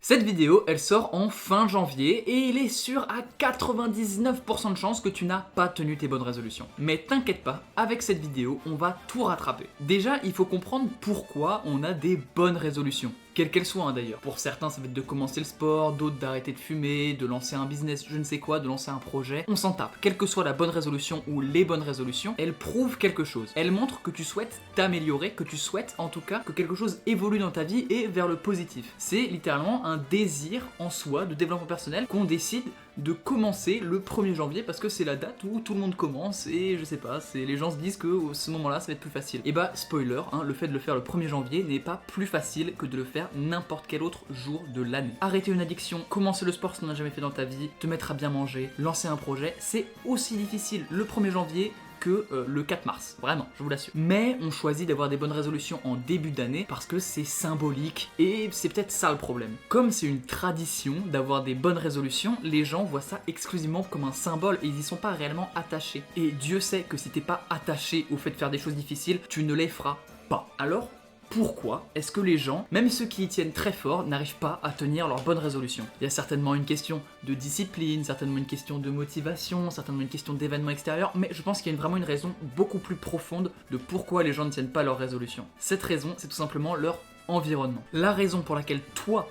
Cette vidéo, elle sort en fin janvier et il est sûr à 99% de chances que tu n'as pas tenu tes bonnes résolutions. Mais t'inquiète pas, avec cette vidéo, on va tout rattraper. Déjà, il faut comprendre pourquoi on a des bonnes résolutions. Quelles qu'elles soient d'ailleurs. Pour certains, ça va être de commencer le sport, d'autres d'arrêter de fumer, de lancer un business, je ne sais quoi, de lancer un projet. On s'en tape. Quelle que soit la bonne résolution ou les bonnes résolutions, elles prouvent quelque chose. Elles montrent que tu souhaites t'améliorer, que tu souhaites en tout cas que quelque chose évolue dans ta vie et vers le positif. C'est littéralement un désir en soi de développement personnel qu'on décide de commencer le 1er janvier parce que c'est la date où tout le monde commence et je sais pas, les gens se disent que à ce moment-là ça va être plus facile. Et bah spoiler, le fait de le faire le 1er janvier n'est pas plus facile que de le faire n'importe quel autre jour de l'année. Arrêter une addiction, commencer le sport si tu n'en as jamais fait dans ta vie, te mettre à bien manger, lancer un projet, c'est aussi difficile le 1er janvier que le 4 mars, vraiment, je vous l'assure. Mais on choisit d'avoir des bonnes résolutions en début d'année parce que c'est symbolique et c'est peut-être ça le problème. Comme c'est une tradition d'avoir des bonnes résolutions, les gens voient ça exclusivement comme un symbole et ils y sont pas réellement attachés. Et Dieu sait que si t'es pas attaché au fait de faire des choses difficiles, tu ne les feras pas. Alors, pourquoi est-ce que les gens, même ceux qui y tiennent très fort, n'arrivent pas à tenir leurs bonnes résolutions? Il y a certainement une question de discipline, certainement une question de motivation, certainement une question d'événements extérieurs, mais je pense qu'il y a vraiment une raison beaucoup plus profonde de pourquoi les gens ne tiennent pas leurs résolutions. Cette raison, c'est tout simplement leur environnement. La raison pour laquelle toi,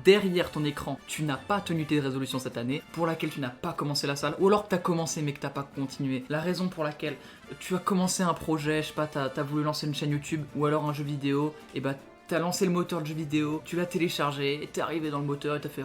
derrière ton écran, tu n'as pas tenu tes résolutions cette année, pour laquelle tu n'as pas commencé la salle, ou alors que tu as commencé mais que tu n'as pas continué, la raison pour laquelle tu as commencé un projet, je sais pas, tu as voulu lancer une chaîne YouTube, ou alors un jeu vidéo, et bah t'as lancé le moteur de jeu vidéo, tu l'as téléchargé, et t'es arrivé dans le moteur et t'as fait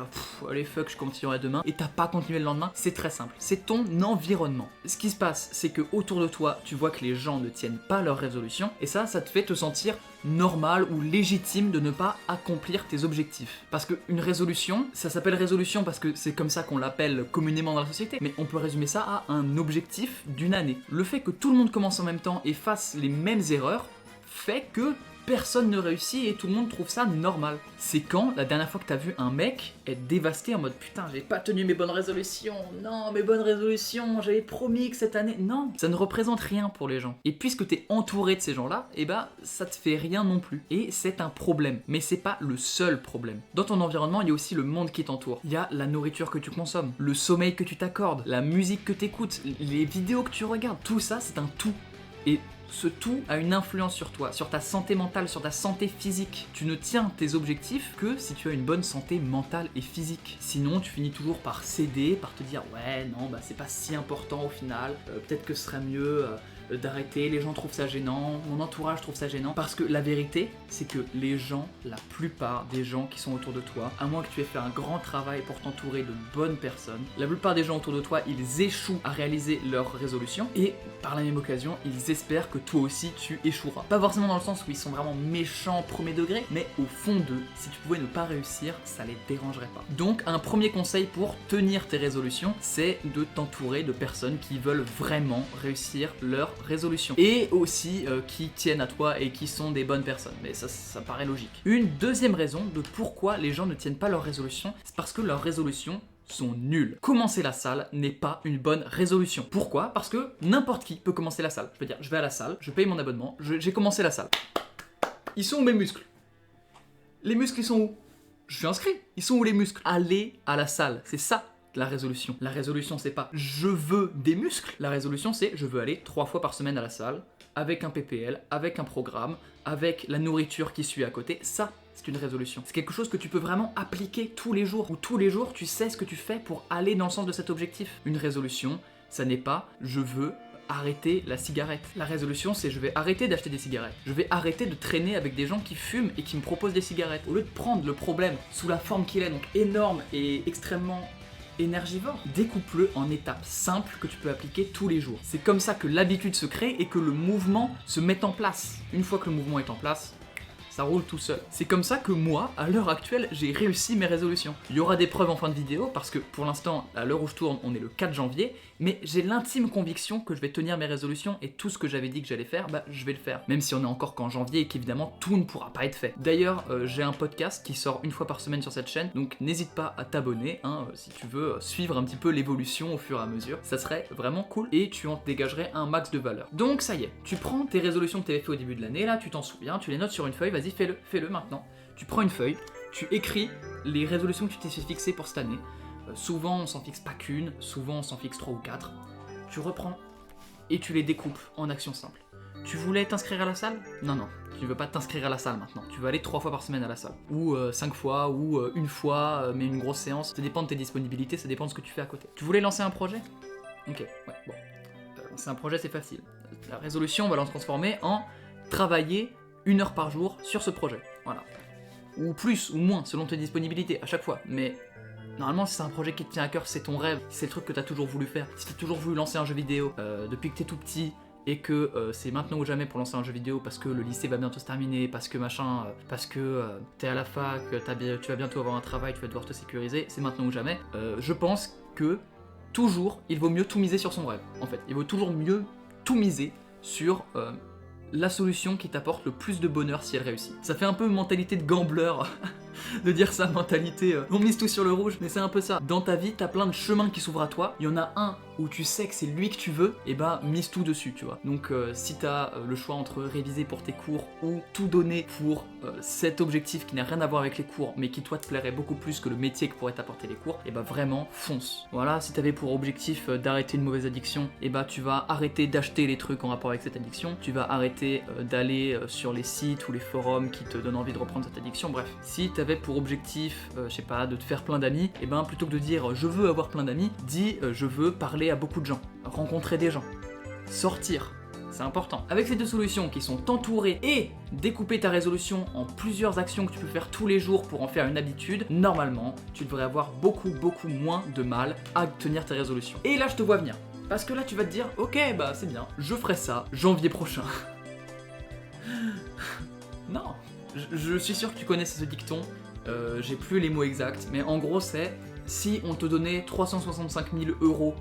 allez fuck, je continuerai demain, et t'as pas continué le lendemain. C'est très simple, c'est ton environnement. Ce qui se passe, c'est que autour de toi, tu vois que les gens ne tiennent pas leurs résolutions, et ça te fait te sentir normal ou légitime de ne pas accomplir tes objectifs. Parce qu'une résolution, ça s'appelle résolution parce que c'est comme ça qu'on l'appelle communément dans la société, mais on peut résumer ça à un objectif d'une année. Le fait que tout le monde commence en même temps et fasse les mêmes erreurs fait que personne ne réussit et tout le monde trouve ça normal. C'est quand la dernière fois que t'as vu un mec être dévasté en mode putain j'ai pas tenu mes bonnes résolutions, non mes bonnes résolutions, j'avais promis que cette année, non, ça ne représente rien pour les gens. Et puisque t'es entouré de ces gens-là, et bah ça te fait rien non plus. Et c'est un problème, mais c'est pas le seul problème. Dans ton environnement, il y a aussi le monde qui t'entoure. Il y a la nourriture que tu consommes, le sommeil que tu t'accordes, la musique que t'écoutes, les vidéos que tu regardes, tout ça c'est un tout. Et ce tout a une influence sur toi, sur ta santé mentale, sur ta santé physique. Tu ne tiens tes objectifs que si tu as une bonne santé mentale et physique. Sinon, tu finis toujours par céder, par te dire ouais, non, bah c'est pas si important au final, peut-être que ce serait mieux d'arrêter, les gens trouvent ça gênant, mon entourage trouve ça gênant. Parce que la vérité, c'est que les gens, la plupart des gens qui sont autour de toi, à moins que tu aies fait un grand travail pour t'entourer de bonnes personnes, la plupart des gens autour de toi, ils échouent à réaliser leurs résolutions et par la même occasion, ils espèrent que toi aussi tu échoueras. Pas forcément dans le sens où ils sont vraiment méchants premier degré, mais au fond d'eux, si tu pouvais ne pas réussir, ça les dérangerait pas. Donc un premier conseil pour tenir tes résolutions, c'est de t'entourer de personnes qui veulent vraiment réussir leurs résolutions et aussi qui tiennent à toi et qui sont des bonnes personnes, mais ça paraît logique. Une deuxième raison de pourquoi les gens ne tiennent pas leurs résolutions, c'est parce que leurs résolutions sont nuls. Commencer la salle n'est pas une bonne résolution. Pourquoi? Parce que n'importe qui peut commencer la salle. Je veux dire, je vais à la salle, je paye mon abonnement, j'ai commencé la salle. Ils sont où mes muscles? Les muscles ils sont où? Je suis inscrit. Ils sont où les muscles? Aller à la salle, c'est ça la résolution. La résolution c'est pas je veux des muscles. La résolution c'est je veux aller 3 fois par semaine à la salle, avec un PPL, avec un programme, avec la nourriture qui suit à côté. Ça, c'est une résolution. C'est quelque chose que tu peux vraiment appliquer tous les jours, où tous les jours tu sais ce que tu fais pour aller dans le sens de cet objectif. Une résolution, ça n'est pas je veux arrêter la cigarette. La résolution c'est je vais arrêter d'acheter des cigarettes. Je vais arrêter de traîner avec des gens qui fument et qui me proposent des cigarettes. Au lieu de prendre le problème sous la forme qu'il est, donc énorme et extrêmement énergivore, découpe-le en étapes simples que tu peux appliquer tous les jours. C'est comme ça que l'habitude se crée et que le mouvement se met en place. Une fois que le mouvement est en place, ça roule tout seul. C'est comme ça que moi, à l'heure actuelle, j'ai réussi mes résolutions. Il y aura des preuves en fin de vidéo parce que pour l'instant, à l'heure où je tourne, on est le 4 janvier, mais j'ai l'intime conviction que je vais tenir mes résolutions et tout ce que j'avais dit que j'allais faire, bah je vais le faire. Même si on est encore qu'en janvier et qu'évidemment tout ne pourra pas être fait. D'ailleurs, j'ai un podcast qui sort une fois par semaine sur cette chaîne, donc n'hésite pas à t'abonner si tu veux suivre un petit peu l'évolution au fur et à mesure. Ça serait vraiment cool et tu en dégagerais un max de valeur. Donc ça y est, tu prends tes résolutions que tu avais fait au début de l'année, là tu t'en souviens, tu les notes sur une feuille, vas-y fais-le maintenant. Tu prends une feuille, Tu écris les résolutions que tu t'es fait fixer pour cette année. Souvent on s'en fixe pas qu'une, souvent on s'en fixe 3 ou 4. Tu reprends et tu les découpes en actions simples. Tu voulais t'inscrire à la salle? Non, tu ne veux pas t'inscrire à la salle maintenant. Tu veux aller 3 fois par semaine à la salle. Ou 5 fois, ou une fois, mais une grosse séance. Ça dépend de tes disponibilités, ça dépend de ce que tu fais à côté. Tu voulais lancer un projet? Ok, ouais, bon. Lancer un projet, c'est facile. La résolution, on va la transformer en travailler 1 heure par jour sur ce projet. Voilà. Ou plus, ou moins, selon tes disponibilités, à chaque fois. Mais normalement, si c'est un projet qui te tient à cœur, c'est ton rêve, c'est le truc que tu as toujours voulu faire. Si tu as toujours voulu lancer un jeu vidéo depuis que tu es tout petit, et que c'est maintenant ou jamais pour lancer un jeu vidéo parce que le lycée va bientôt se terminer, parce que machin, parce que t'es à la fac, tu vas bientôt avoir un travail, tu vas devoir te sécuriser, c'est maintenant ou jamais. Je pense que toujours, il vaut mieux tout miser sur son rêve, en fait. Il vaut toujours mieux tout miser sur la solution qui t'apporte le plus de bonheur si elle réussit. Ça fait un peu mentalité de gambler de dire ça, mentalité on mise tout sur le rouge, mais c'est un peu ça. Dans ta vie, t'as plein de chemins qui s'ouvrent à toi, il y en a un où tu sais que c'est lui que tu veux, et bah mise tout dessus, tu vois. Donc si t'as le choix entre réviser pour tes cours ou tout donner pour cet objectif qui n'a rien à voir avec les cours, mais qui toi te plairait beaucoup plus que le métier que pourraient t'apporter les cours, et bah vraiment fonce. Voilà, si t'avais pour objectif d'arrêter une mauvaise addiction, et bah tu vas arrêter d'acheter les trucs en rapport avec cette addiction, tu vas arrêter d'aller sur les sites ou les forums qui te donnent envie de reprendre cette addiction, bref. Si t'avais pour objectif, je sais pas, de te faire plein d'amis, et ben plutôt que de dire je veux avoir plein d'amis, dis je veux parler à beaucoup de gens, rencontrer des gens, sortir. C'est important. Avec ces deux solutions qui sont entourées et découper ta résolution en plusieurs actions que tu peux faire tous les jours pour en faire une habitude, normalement, tu devrais avoir beaucoup moins de mal à tenir tes résolutions. Et là, je te vois venir. Parce que là, tu vas te dire, ok, bah c'est bien, je ferai ça janvier prochain. Non, je suis sûr que tu connais ce dicton, j'ai plus les mots exacts, mais en gros c'est, si on te donnait 365 000 €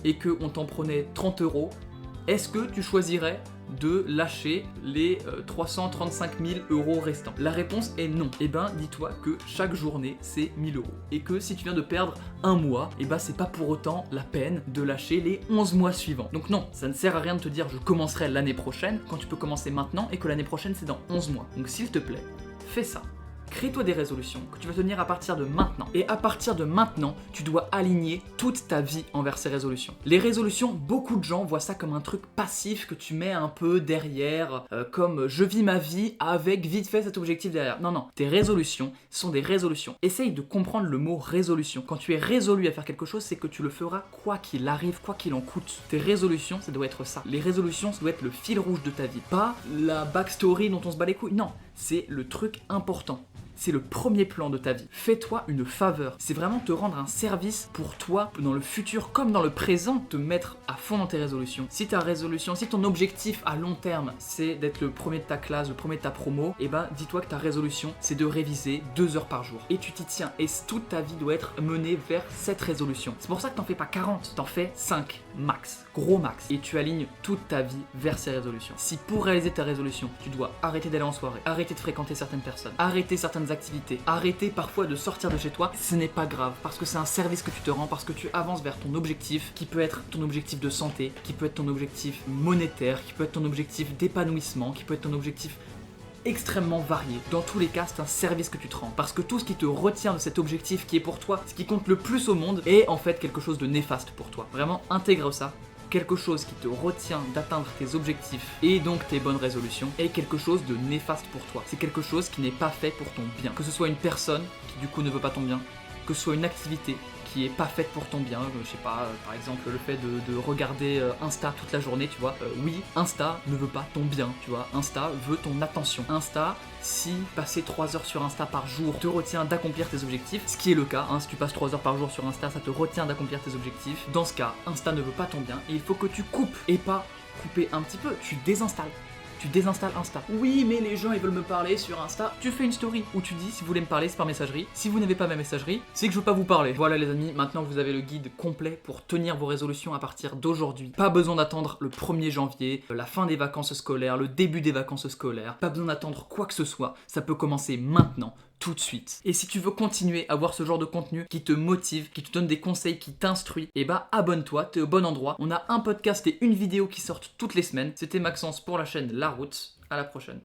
et qu'on t'en prenait 30 €, est-ce que tu choisirais de lâcher les 335 000 € restants? La réponse est non. Et ben dis-toi que chaque journée c'est 1000 €. Et que si tu viens de perdre un mois, et ben c'est pas pour autant la peine de lâcher les 11 mois suivants. Donc non, ça ne sert à rien de te dire je commencerai l'année prochaine quand tu peux commencer maintenant et que l'année prochaine c'est dans 11 mois. Donc s'il te plaît, fais ça. Crée-toi des résolutions que tu vas tenir à partir de maintenant. Et à partir de maintenant, tu dois aligner toute ta vie envers ces résolutions. Les résolutions, beaucoup de gens voient ça comme un truc passif que tu mets un peu derrière, comme je vis ma vie avec vite fait cet objectif derrière. Non, tes résolutions sont des résolutions. Essaye de comprendre le mot résolution. Quand tu es résolu à faire quelque chose, c'est que tu le feras quoi qu'il arrive, quoi qu'il en coûte. Tes résolutions, ça doit être ça. Les résolutions, ça doit être le fil rouge de ta vie. Pas la backstory dont on se bat les couilles. Non, c'est le truc important. C'est le premier plan de ta vie. Fais-toi une faveur. C'est vraiment te rendre un service pour toi dans le futur comme dans le présent, te mettre à fond dans tes résolutions. Si ta résolution, si ton objectif à long terme, c'est d'être le premier de ta classe, le premier de ta promo, et ben dis-toi que ta résolution, c'est de réviser 2 heures par jour. Et tu t'y tiens. Et toute ta vie doit être menée vers cette résolution. C'est pour ça que t'en fais pas 40, t'en fais 5 max, gros max. Et tu alignes toute ta vie vers ces résolutions. Si pour réaliser ta résolution, tu dois arrêter d'aller en soirée, arrêter de fréquenter certaines personnes, arrêter certaines activités, arrêter parfois de sortir de chez toi, ce n'est pas grave parce que c'est un service que tu te rends, parce que tu avances vers ton objectif qui peut être ton objectif de santé, qui peut être ton objectif monétaire, qui peut être ton objectif d'épanouissement, qui peut être ton objectif extrêmement varié. Dans tous les cas, c'est un service que tu te rends parce que tout ce qui te retient de cet objectif qui est pour toi, ce qui compte le plus au monde, est en fait quelque chose de néfaste pour toi. Vraiment, intègre ça. Quelque chose qui te retient d'atteindre tes objectifs et donc tes bonnes résolutions est quelque chose de néfaste pour toi. C'est quelque chose qui n'est pas fait pour ton bien. Que ce soit une personne qui du coup ne veut pas ton bien, que ce soit une activité qui est pas faite pour ton bien, je sais pas, par exemple le fait de regarder Insta toute la journée, tu vois, oui, Insta ne veut pas ton bien, tu vois, Insta veut ton attention. Insta, si passer 3 heures sur Insta par jour te retient d'accomplir tes objectifs, ce qui est le cas, hein, si tu passes 3 heures par jour sur Insta, ça te retient d'accomplir tes objectifs, dans ce cas, Insta ne veut pas ton bien et il faut que tu coupes, et pas couper un petit peu, tu désinstalles. Tu désinstalles Insta. Oui, mais les gens ils veulent me parler sur Insta. Tu fais une story où tu dis si vous voulez me parler, c'est par messagerie. Si vous n'avez pas ma messagerie, c'est que je veux pas vous parler. Voilà les amis, maintenant vous avez le guide complet pour tenir vos résolutions à partir d'aujourd'hui. Pas besoin d'attendre le 1er janvier, la fin des vacances scolaires, le début des vacances scolaires. Pas besoin d'attendre quoi que ce soit. Ça peut commencer maintenant. Tout de suite. Et si tu veux continuer à voir ce genre de contenu qui te motive, qui te donne des conseils, qui t'instruit, et bah abonne-toi, t'es au bon endroit. On a un podcast et une vidéo qui sortent toutes les semaines. C'était Maxence pour la chaîne La Route. À la prochaine.